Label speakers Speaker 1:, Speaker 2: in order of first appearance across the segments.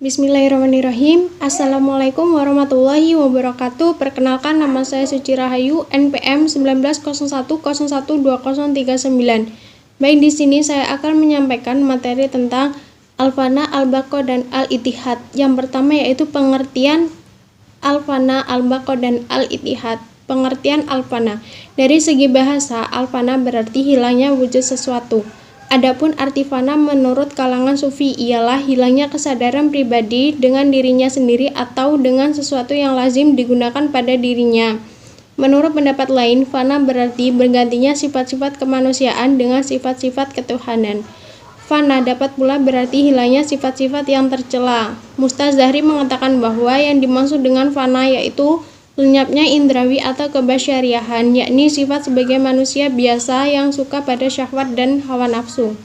Speaker 1: Bismillahirrahmanirrahim. Assalamualaikum warahmatullahi wabarakatuh. Perkenalkan, nama saya Suci Rahayu, NPM 1901012039. Baik, di sini saya akan menyampaikan materi tentang al-fana, al-baqa, dan al-ittihad. Yang pertama yaitu pengertian al-fana, al-baqa, dan al-ittihad. Pengertian al-fana. Dari segi bahasa, al-fana berarti hilangnya wujud sesuatu. Adapun arti fana menurut kalangan sufi ialah hilangnya kesadaran pribadi dengan dirinya sendiri atau dengan sesuatu yang lazim digunakan pada dirinya. Menurut pendapat lain, fana berarti bergantinya sifat-sifat kemanusiaan dengan sifat-sifat ketuhanan. Fana dapat pula berarti hilangnya sifat-sifat yang tercela. Mustazhari mengatakan bahwa yang dimaksud dengan fana yaitu lenyapnya indrawi atau kebasyariahan, yakni sifat sebagai manusia biasa yang suka pada syahwat dan hawa nafsu.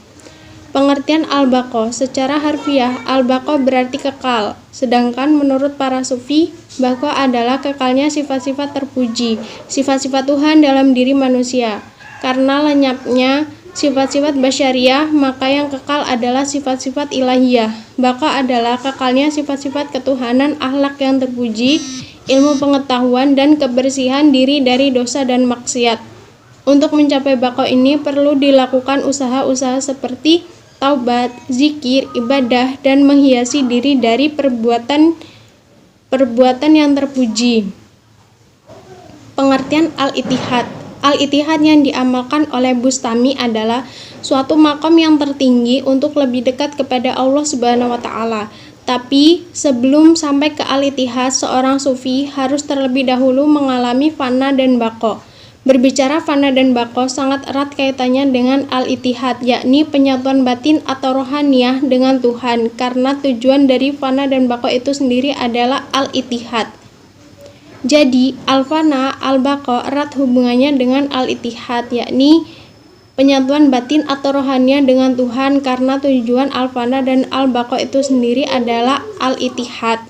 Speaker 1: Pengertian al-baqa, secara harfiah, al-baqa berarti kekal, sedangkan menurut para sufi, baqa adalah kekalnya sifat-sifat terpuji, sifat-sifat Tuhan dalam diri manusia. Karena lenyapnya sifat-sifat basyariah, maka yang kekal adalah sifat-sifat ilahiyah. Baqa adalah kekalnya sifat-sifat ketuhanan, akhlak yang terpuji, ilmu pengetahuan, dan kebersihan diri dari dosa dan maksiat. Untuk mencapai baqa ini perlu dilakukan usaha-usaha seperti taubat, zikir, ibadah, dan menghiasi diri dari perbuatan yang terpuji. Pengertian al-ittihad. Al-ittihad yang diamalkan oleh Bustami adalah suatu makom yang tertinggi untuk lebih dekat kepada Allah Subhanahu wa Ta'ala. Tapi sebelum sampai ke al-ittihad, seorang sufi harus terlebih dahulu mengalami fana dan baqa. Berbicara fana dan baqa sangat erat kaitannya dengan al-ittihad, yakni penyatuan batin atau rohaniyah dengan Tuhan, karena tujuan dari fana dan baqa itu sendiri adalah al-ittihad. Jadi, al-fana, al-baqa erat hubungannya dengan al-ittihad, yakni penyatuan batin atau rohania dengan Tuhan, karena tujuan al-fana dan al-baqa itu sendiri adalah al-ittihad.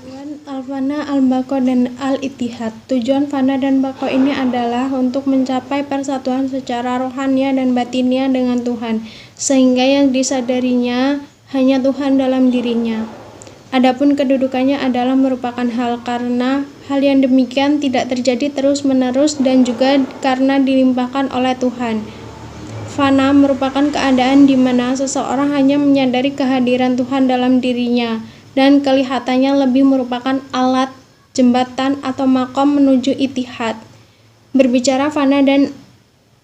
Speaker 1: Al-fana, al-baqa, dan al-ittihad. Tujuan fana dan baqa ini adalah untuk mencapai persatuan secara rohania dan batinia dengan Tuhan, sehingga yang disadarinya hanya Tuhan dalam dirinya. Adapun kedudukannya adalah merupakan hal, karena hal yang demikian tidak terjadi terus-menerus dan juga karena dilimpahkan oleh Tuhan. Fana merupakan keadaan di mana seseorang hanya menyadari kehadiran Tuhan dalam dirinya dan kelihatannya lebih merupakan alat, jembatan, atau makom menuju ittihad. Berbicara fana dan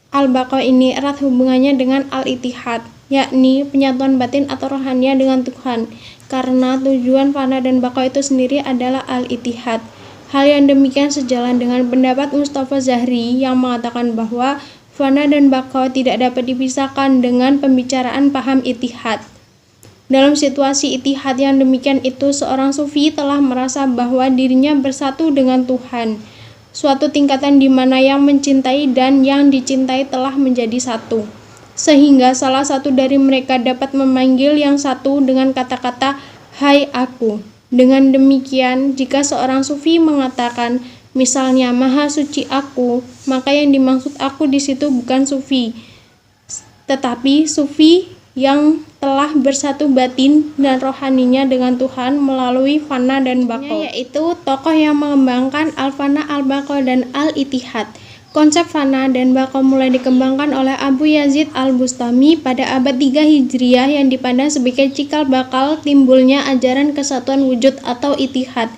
Speaker 1: al-baqa ini erat hubungannya dengan al-ittihad, yakni penyatuan batin atau rohania dengan Tuhan, karena tujuan fana dan baqa itu sendiri adalah al-ittihad. Hal yang demikian sejalan dengan pendapat Mustafa Zahri yang mengatakan bahwa fana dan baqa tidak dapat dipisahkan dengan pembicaraan paham ittihad. Dalam situasi ittihad yang demikian itu, seorang sufi telah merasa bahwa dirinya bersatu dengan Tuhan, suatu tingkatan di mana yang mencintai dan yang dicintai telah menjadi satu, sehingga salah satu dari mereka dapat memanggil yang satu dengan kata-kata "Hai aku". Dengan demikian, jika seorang sufi mengatakan misalnya "Maha suci aku", maka yang dimaksud aku di situ bukan sufi, tetapi sufi yang telah bersatu batin dan rohaninya dengan Tuhan melalui fana dan baqa, yaitu tokoh yang mengembangkan al-fana, al-baqa, dan al-ittihad. Konsep fana dan baqa mulai dikembangkan oleh Abu Yazid al-Bustami pada abad 3 Hijriah yang dipandang sebagai cikal bakal timbulnya ajaran kesatuan wujud atau ittihad.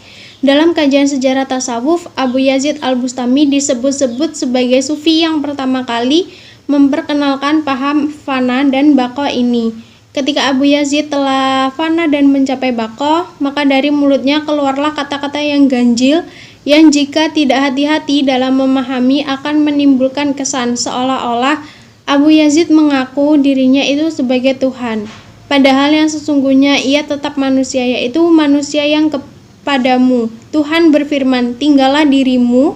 Speaker 1: Dalam kajian sejarah tasawuf, Abu Yazid al-Bustami disebut-sebut sebagai sufi yang pertama kali memperkenalkan paham fana dan baqa ini. Ketika Abu Yazid telah fana dan mencapai baqa, maka dari mulutnya keluarlah kata-kata yang ganjil, yang jika tidak hati-hati dalam memahami akan menimbulkan kesan seolah-olah Abu Yazid mengaku dirinya itu sebagai Tuhan. Padahal yang sesungguhnya ia tetap manusia, yaitu manusia yang padamu. Tuhan berfirman, tinggallah dirimu,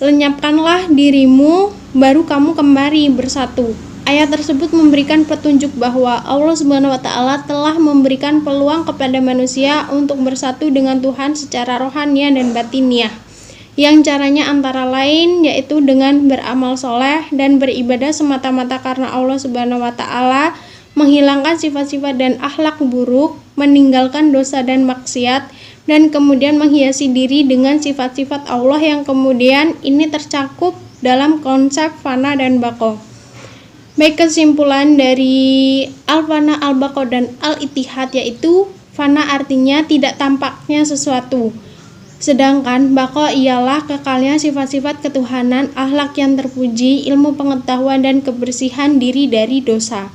Speaker 1: lenyapkanlah dirimu, baru kamu kembali bersatu. Ayat tersebut memberikan petunjuk bahwa Allah Subhanahu wa Ta'ala telah memberikan peluang kepada manusia untuk bersatu dengan Tuhan secara rohania dan batiniah, yang caranya antara lain yaitu dengan beramal soleh dan beribadah semata-mata karena Allah Subhanahu wa Ta'ala, menghilangkan sifat-sifat dan akhlak buruk, meninggalkan dosa dan maksiat, dan kemudian menghiasi diri dengan sifat-sifat Allah yang kemudian ini tercakup dalam konsep fana dan baqo. Baik, kesimpulan dari al-fana, al-baqo, dan al-ittihad yaitu fana artinya tidak tampaknya sesuatu, sedangkan baqo ialah kekalnya sifat-sifat ketuhanan, akhlak yang terpuji, ilmu pengetahuan, dan kebersihan diri dari dosa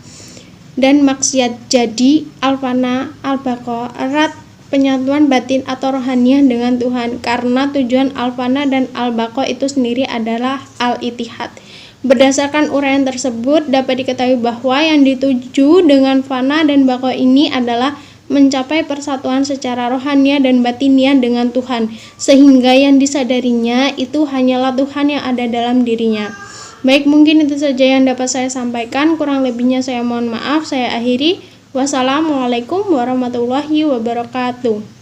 Speaker 1: dan maksiat. Jadi al-fana, al-baqo erat penyatuan batin atau rohaniah dengan Tuhan, karena tujuan al-fana dan al-baqo itu sendiri adalah al-ittihad. Berdasarkan uraian tersebut dapat diketahui bahwa yang dituju dengan fana dan baqo ini adalah mencapai persatuan secara rohania dan batiniah dengan Tuhan, sehingga yang disadarinya itu hanyalah Tuhan yang ada dalam dirinya. Baik, mungkin itu saja yang dapat saya sampaikan, kurang lebihnya saya mohon maaf. Saya akhiri. Wassalamualaikum warahmatullahi wabarakatuh.